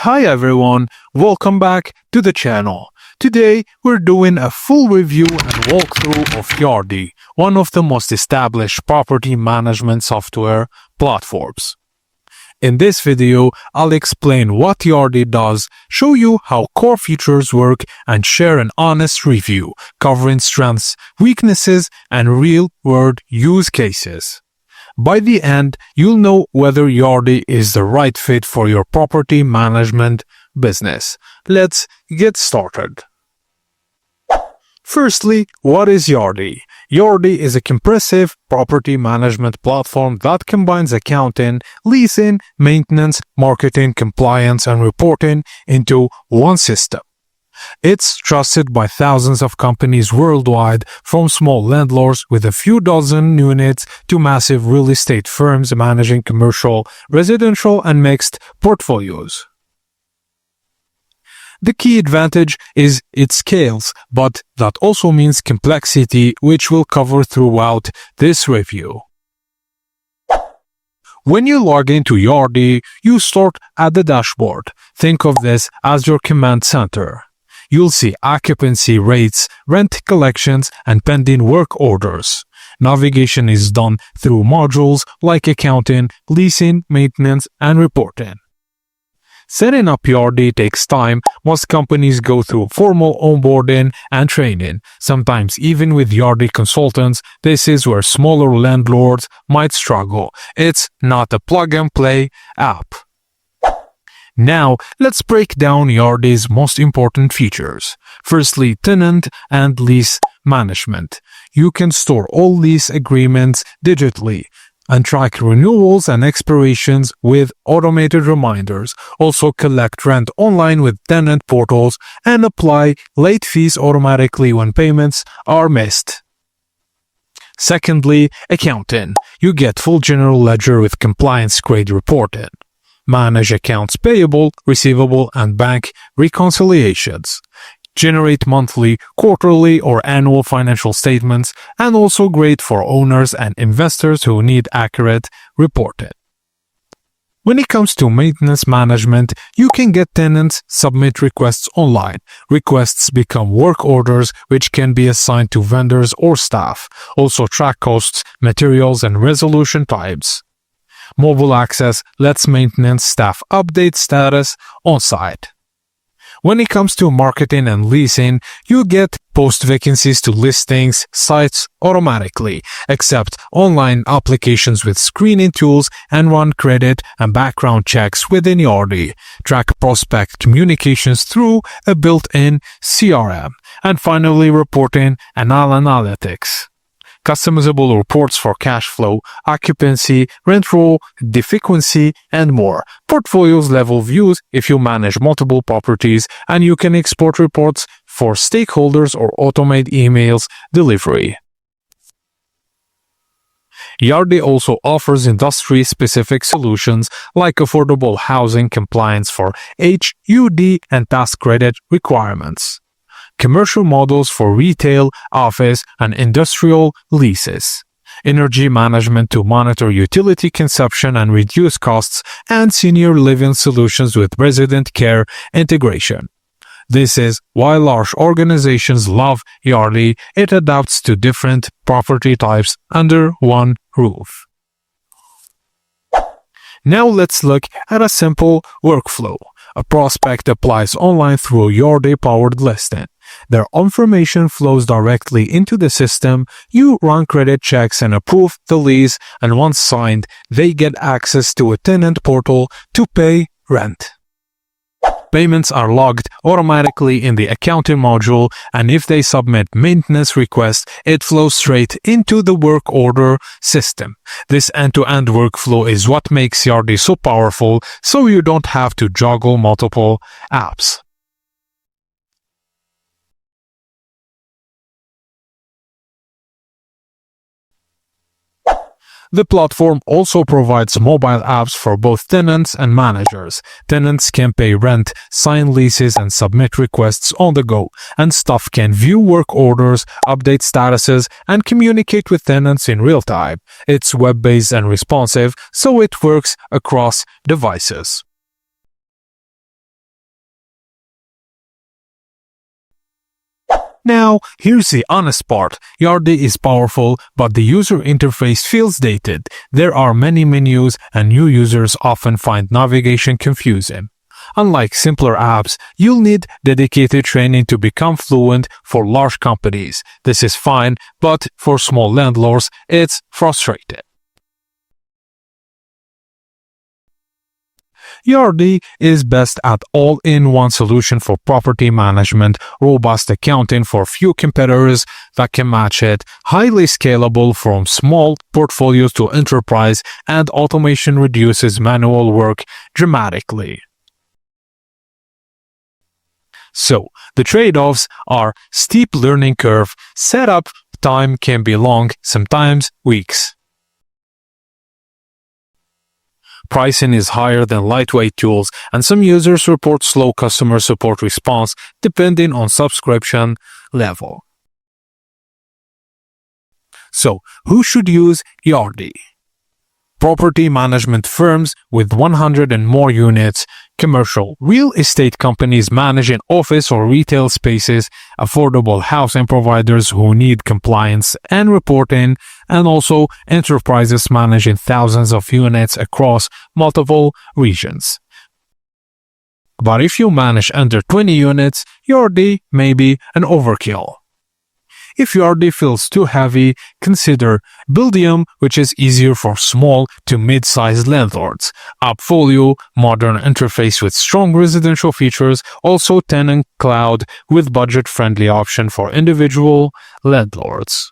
Hi everyone, welcome back to the channel. Today we're doing a full review and walkthrough of Yardi, one of the most established property management software platforms. In this video, I'll explain what Yardi does, show you how core features work, and share an honest review covering strengths, weaknesses, and real-world use cases. By the end, you'll know whether Yardi is the right fit for your property management business. Let's get started. Firstly, what is Yardi? Yardi is a comprehensive property management platform that combines accounting, leasing, maintenance, marketing, compliance, and reporting into one system. It's trusted by thousands of companies worldwide, from small landlords with a few dozen units to massive real estate firms managing commercial, residential, and mixed portfolios. The key advantage is it scales, but that also means complexity, which we'll cover throughout this review. When you log into Yardi, you start at the dashboard. Think of this as your command center. You'll see occupancy rates, rent collections, and pending work orders. Navigation is done through modules like accounting, leasing, maintenance, and reporting. Setting up Yardi takes time. Most companies go through formal onboarding and training. Sometimes even with Yardi consultants, this is where smaller landlords might struggle. It's not a plug-and-play app. Now, let's break down Yardi's most important features. Firstly, tenant and lease management. You can store all lease agreements digitally and track renewals and expirations with automated reminders. Also collect rent online with tenant portals and apply late fees automatically when payments are missed. Secondly, accounting. You get full general ledger with compliance-grade reporting. Manage accounts payable, receivable, and bank reconciliations. Generate monthly, quarterly, or annual financial statements, and also great for owners and investors who need accurate reporting. When it comes to maintenance management, you can get tenants submit requests online. Requests become work orders, which can be assigned to vendors or staff. Also track costs, materials, and resolution types. Mobile access lets maintenance staff update status on site. When it comes to marketing and leasing, you get post vacancies to listings sites automatically, accept online applications with screening tools, and run credit and background checks within Yardi. Track prospect communications through a built-in CRM. And finally, reporting and analytics. Customizable reports for cash flow, occupancy, rent roll, delinquency, and more. Portfolios level views if you manage multiple properties, and you can export reports for stakeholders or automate emails delivery. Yardi also offers industry-specific solutions like affordable housing compliance for HUD and tax credit requirements. Commercial models for retail, office, and industrial leases, energy management to monitor utility consumption and reduce costs, and senior living solutions with resident care integration. This is why large organizations love Yardi. It adapts to different property types under one roof. Now let's look at a simple workflow. A prospect applies online through a Yardi-powered listing. Their information flows directly into the system. You run credit checks and approve the lease, and once signed, they get access to a tenant portal to pay rent. Payments are logged automatically in the accounting module, and if they submit maintenance requests, it flows straight into the work order system. This end-to-end workflow is what makes Yardi so powerful, so you don't have to juggle multiple apps. The platform also provides mobile apps for both tenants and managers. Tenants can pay rent, sign leases, and submit requests on the go, and staff can view work orders, update statuses, and communicate with tenants in real time. It's web-based and responsive, so it works across devices. Now, here's the honest part. Yardi is powerful, but the user interface feels dated. There are many menus, and new users often find navigation confusing. Unlike simpler apps, you'll need dedicated training to become fluent. For large companies, this is fine, but for small landlords, it's frustrating. Yardi is best at all-in-one solution for property management, robust accounting for few competitors that can match it, highly scalable from small portfolios to enterprise, and automation reduces manual work dramatically. So, the trade-offs are steep learning curve, setup time can be long, sometimes weeks. Pricing is higher than lightweight tools, and some users report slow customer support response depending on subscription level. So, who should use Yardi? Property management firms with 100 and more units, commercial real estate companies managing office or retail spaces, affordable housing providers who need compliance and reporting, and also enterprises managing thousands of units across multiple regions. But if you manage under 20 units, Yardi may be an overkill. If Yardi feels too heavy, consider Buildium, which is easier for small to mid-sized landlords. Appfolio, modern interface with strong residential features, also Tenant Cloud with budget-friendly option for individual landlords.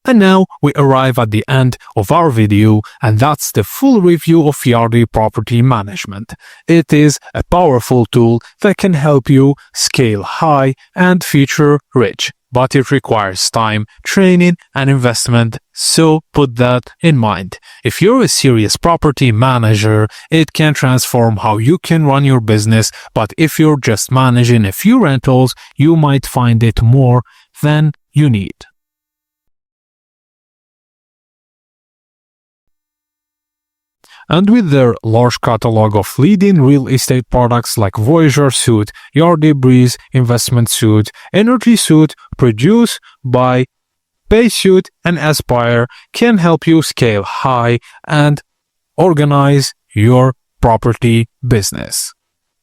And now we arrive at the end of our video, and that's the full review of Yardi Property Management. It is a powerful tool that can help you scale high and feature-rich, but it requires time, training, and investment, so put that in mind. If you're a serious property manager, it can transform how you can run your business, but if you're just managing a few rentals, you might find it more than you need. And with their large catalog of leading real estate products like Voyager Suite, Yardi Breeze Investment Suite, Energy Suite, Produce, Buy, Pay Suite, and Aspire can help you scale high and organize your property business.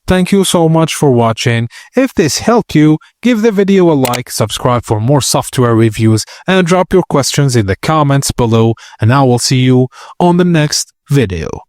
Thank you so much for watching. If this helped you, give the video a like, subscribe for more software reviews, and drop your questions in the comments below, and I will see you on the next video.